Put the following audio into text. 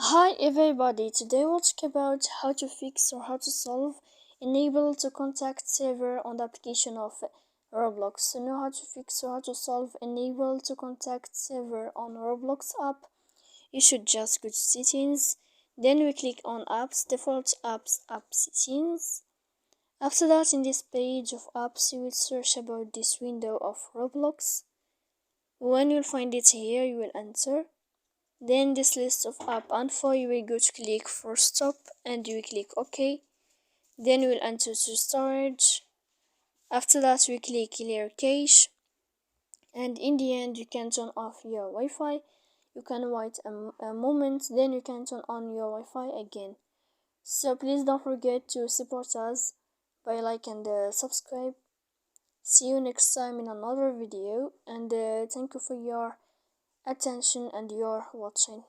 Hi everybody, today we'll talk about how to fix or how to solve enable to contact server on the application of Roblox. To know how to fix or how to solve enable to contact server on Roblox app, you should just go to settings, then we click on apps, default apps, app settings. After that, in this page of apps, you will search about this window of Roblox. When you'll find it here, you will enter. Then this list of app info, you will go to click for stop and you will click OK. Then you will enter to storage. After that, we click clear cache, and in the end you can turn off your Wi-Fi. You can wait a moment, then you can turn on your Wi-Fi again. So please don't forget to support us by like and subscribe. See you next time in another video, and thank you for your attention and your watching.